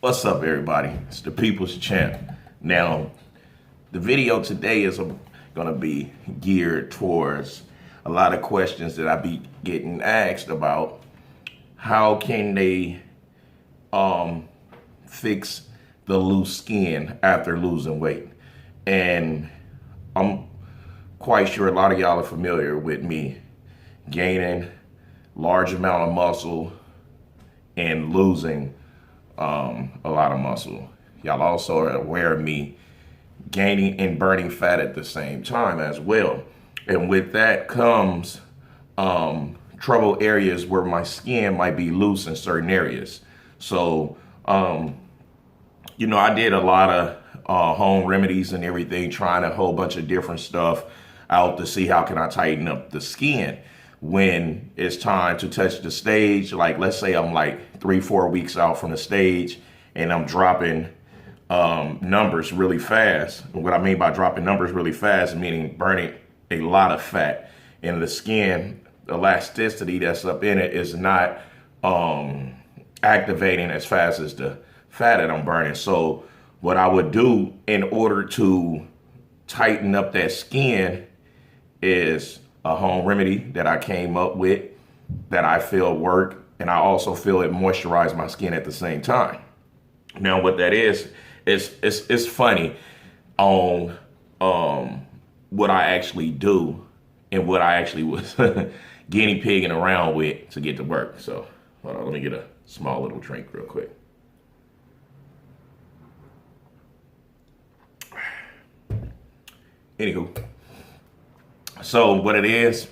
What's up, everybody? It's the People's Champ. Now, the video today is going to be geared towards a lot of questions that I be getting asked about how can they fix the loose skin after losing weight. And I'm quite sure a lot of y'all are familiar with me gaining large amount of muscle and losing a lot of muscle. Y'all also are aware of me gaining and burning fat at the same time as well. And with that comes trouble areas where my skin might be loose in certain areas. So, I did a lot of home remedies and everything, trying a whole bunch of different stuff out to see how can I tighten up the skin when it's time to touch the stage. Like, let's say I'm like 3-4 weeks out from the stage and I'm dropping numbers really fast. And what I mean by dropping numbers really fast, meaning burning a lot of fat in the skin. The elasticity that's up in it is not activating as fast as the fat that I'm burning. So what I would do in order to tighten up that skin is a home remedy that I came up with that I feel work, and I also feel it moisturize my skin at the same time. Now, what that is, it's funny on what I actually do and what I actually was guinea pigging around with to get to work. So, hold on, let me get a small little drink real quick. Anywho, so what it is,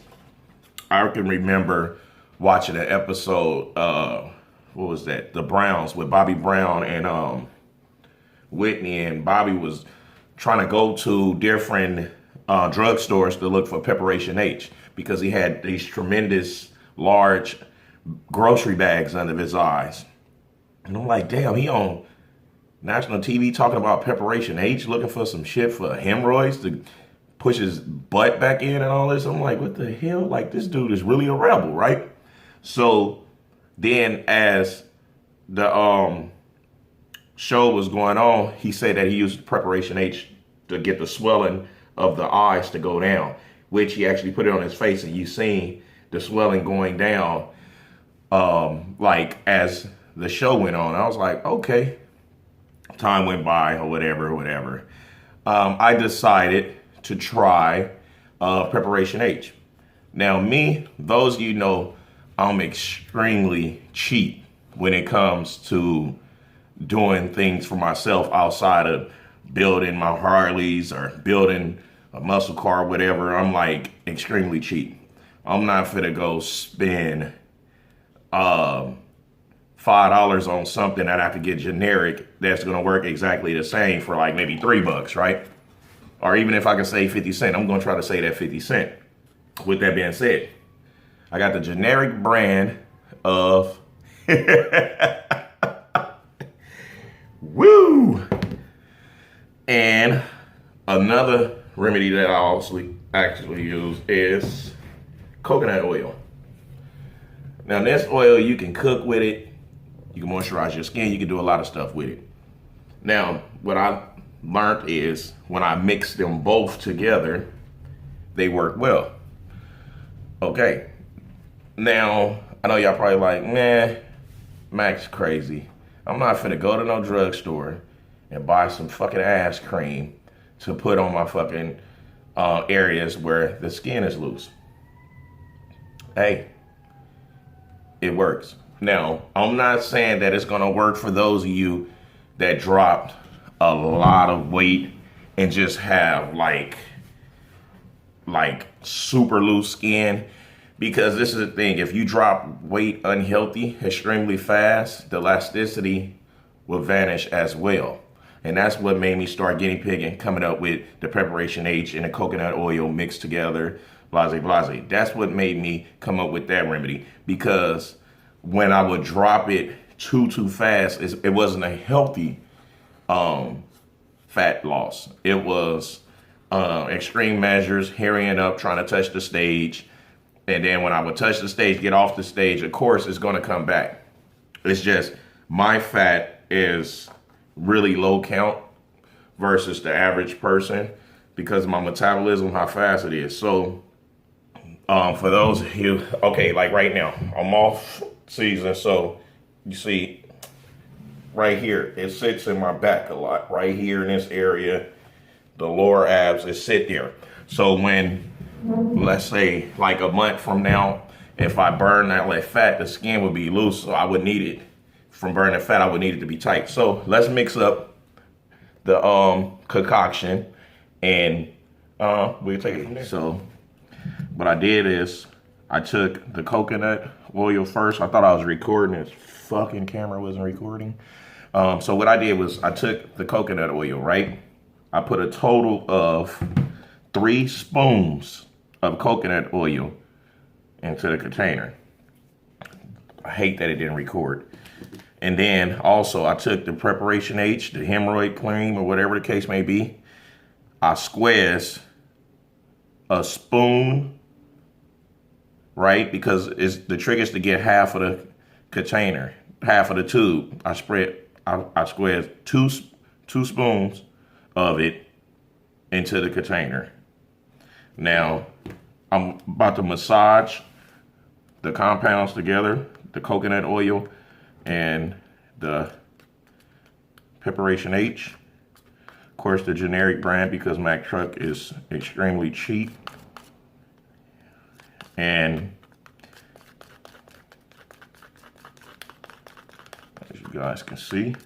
I can remember watching an episode, what was that? The Browns with Bobby Brown and Whitney, and Bobby was trying to go to different drugstores to look for Preparation H because he had these tremendous large grocery bags under his eyes. And I'm like, damn, he on national TV talking about Preparation H, looking for some shit for hemorrhoids to push his butt back in and all this. I'm like, what the hell? Like, this dude is really a rebel, right? So then as the show was going on, he said that he used Preparation H to get the swelling of the eyes to go down, which he actually put it on his face, and you seen the swelling going down like as the show went on. I was like, okay. Time went by or whatever. I decided to try Preparation H. Now, me, those of you know, I'm extremely cheap when it comes to doing things for myself outside of building my Harleys or building a muscle car, whatever. I'm like extremely cheap. I'm not finna go spend $5 on something that I could get generic that's gonna work exactly the same for like maybe $3, right? Or even if I can save 50 cents, I'm gonna try to save that 50 cents. With that being said, I got the generic brand of Woo! And another remedy that I also actually use is coconut oil. Now, this oil, you can cook with it. You can moisturize your skin. You can do a lot of stuff with it. Now, what I learned is when I mix them both together, they work well. Okay. Now, I know y'all probably like, man, Mac's crazy. I'm not finna go to no drugstore and buy some fucking ass cream to put on my fucking areas where the skin is loose. Hey, it works. Now, I'm not saying that it's gonna work for those of you that dropped a lot of weight and just have like super loose skin, because this is the thing. If you drop weight unhealthy, extremely fast, the elasticity will vanish as well. And that's what made me start guinea pigging, coming up with the Preparation H and the coconut oil mixed together, blase. That's what made me come up with that remedy, because when I would drop it too fast, it wasn't a healthy fat loss. It was extreme measures, hurrying up, trying to touch the stage. And then when I would touch the stage, get off the stage, of course, it's going to come back. It's just my fat is really low count versus the average person because of my metabolism, how fast it is. So for those of you, okay, like right now, I'm off season. So you see right here, it sits in my back a lot. Right here in this area, the lower abs, it sit there. So when, let's say like a month from now, if I burn that fat, the skin would be loose. So I would need it from burning fat. I would need it to be tight. So let's mix up the concoction and we'll take it from there. So what I did is I took the coconut oil first. I thought I was recording. This fucking camera wasn't recording. So what I did was I took the coconut oil, right? I put a total of 3 spoons of coconut oil into the container. I hate that it didn't record. And then also I took the Preparation H, the hemorrhoid cream or whatever the case may be. I squeezed a spoon, right? Because the trick is to get half of the container, half of the tube. I squeezed two spoons of it into the container. Now I'm about to massage the compounds together, the coconut oil and the Preparation H. Of course, the generic brand because Mack Truck is extremely cheap. And as you guys can see,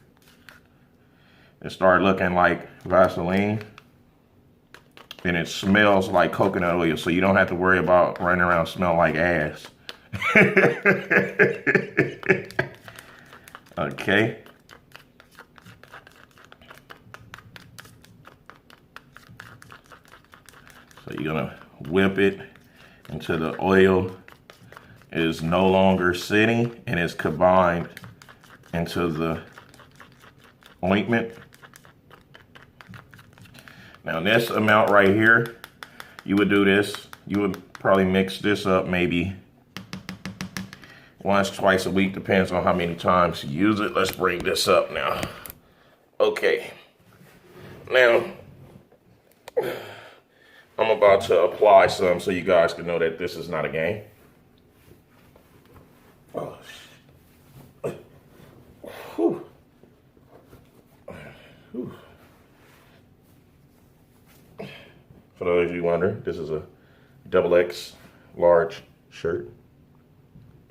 it started looking like Vaseline. And it smells like coconut oil, so you don't have to worry about running around smelling like ass. Okay. So you're gonna whip it until the oil is no longer sitting and is combined into the ointment. Now this amount right here, you would do this, you would probably mix this up maybe once, twice a week, depends on how many times you use it. Let's bring this up now. Okay, now I'm about to apply some so you guys can know that this is not a game. Oh, shit. Whew. Whew. For those of you wondering, this is a XX large shirt.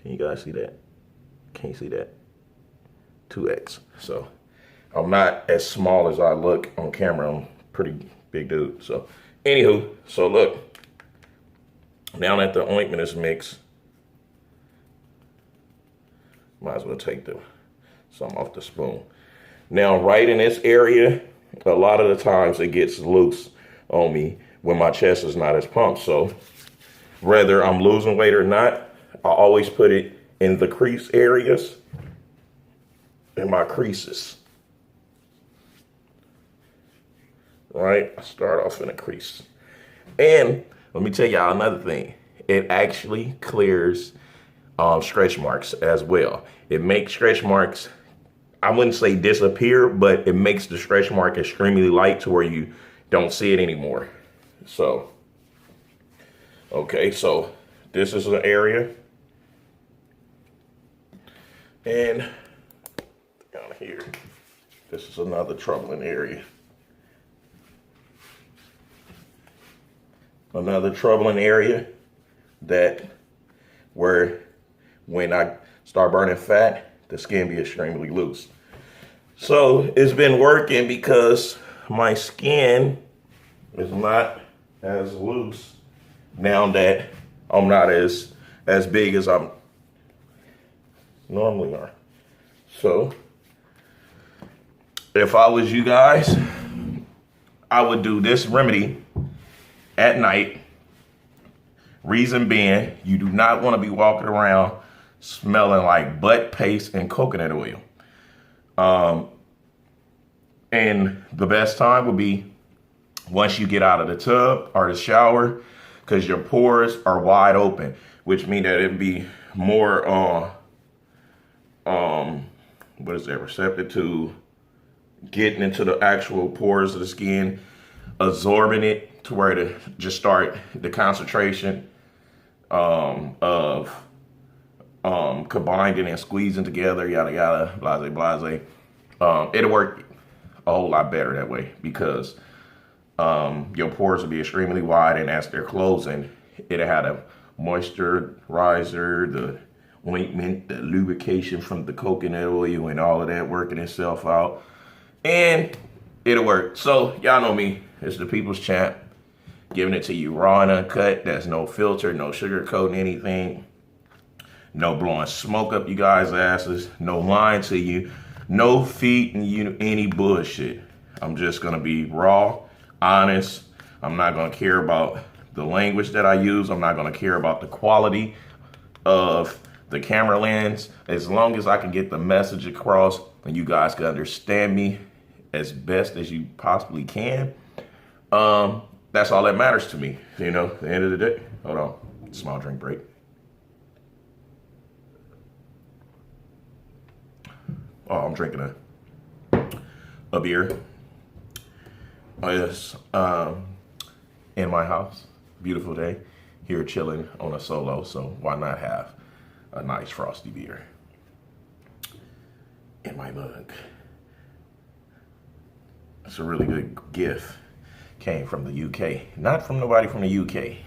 Can you guys see that? Can't see that? 2X. So I'm not as small as I look on camera. I'm a pretty big dude. So anywho, so look, now that the ointment is mixed, might as well take some off the spoon. Now right in this area, a lot of the times it gets loose on me when my chest is not as pumped. So whether I'm losing weight or not, I always put it in the crease areas, in my creases. Right, I start off in a crease. And let me tell y'all another thing. It actually clears stretch marks as well. It makes stretch marks, I wouldn't say disappear, but it makes the stretch mark extremely light to where you don't see it anymore. So, okay, so this is an area. And down here, this is another troubling area. Another troubling area where when I start burning fat, the skin be extremely loose. So it's been working because my skin is not as loose now that I'm not as big as I'm normally are. So if I was you guys, I would do this remedy at night. Reason being, you do not want to be walking around smelling like butt paste and coconut oil. And the best time would be once you get out of the tub or the shower, because your pores are wide open, which means that it'd be more what is that, receptive to getting into the actual pores of the skin, absorbing it to where to just start the concentration of combining and squeezing together, yada yada, blase blase. It'll work a whole lot better that way because your pores will be extremely wide, and as they're closing, it'll have a moisturizer, the ointment, the lubrication from the coconut oil, and all of that working itself out, and it'll work. So y'all know me, it's the People's Champ, giving it to you raw and uncut. There's no filter, no sugarcoating anything, no blowing smoke up you guys' asses, no lying to you, no feeding you any bullshit. I'm just gonna be raw, honest. I'm not gonna care about the language that I use. I'm not gonna care about the quality of the camera lens. As long as I can get the message across and you guys can understand me as best as you possibly can, that's all that matters to me. You know, at the end of the day. Hold on, small drink break. Oh, I'm drinking a beer. Yes, in my house. Beautiful day. Here chilling on a solo, so why not have a nice frosty beer in my mug. It's a really good gift. Came from the UK. Not from nobody from the UK.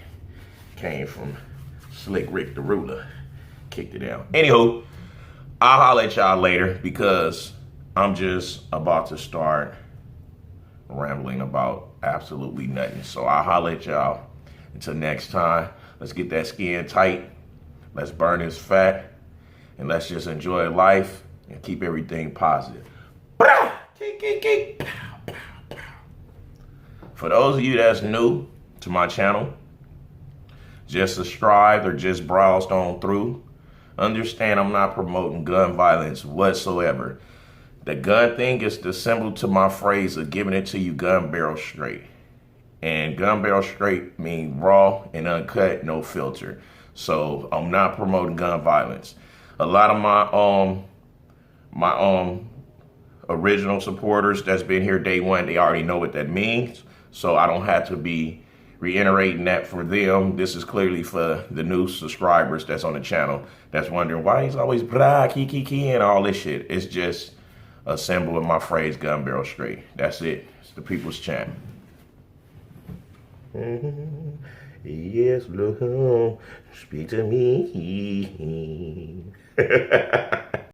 Came from Slick Rick the Ruler. Kicked it down. Anywho, I'll holler at y'all later because I'm just about to start rambling about absolutely nothing. So I'll holler at y'all. Until next time, let's get that skin tight. Let's burn this fat. And let's just enjoy life and keep everything positive. For those of you that's new to my channel, just subscribed or just browsed on through, understand I'm not promoting gun violence whatsoever. The gun thing is the symbol to my phrase of giving it to you gun barrel straight. And gun barrel straight means raw and uncut, no filter. So I'm not promoting gun violence. A lot of my original supporters that's been here day one, they already know what that means. So I don't have to be reiterating that for them. This is clearly for the new subscribers that's on the channel that's wondering why he's always blah, key, and all this shit. It's just a symbol of my phrase, gun barrel straight. That's it. It's the People's Champ. Yes, look, speak to me.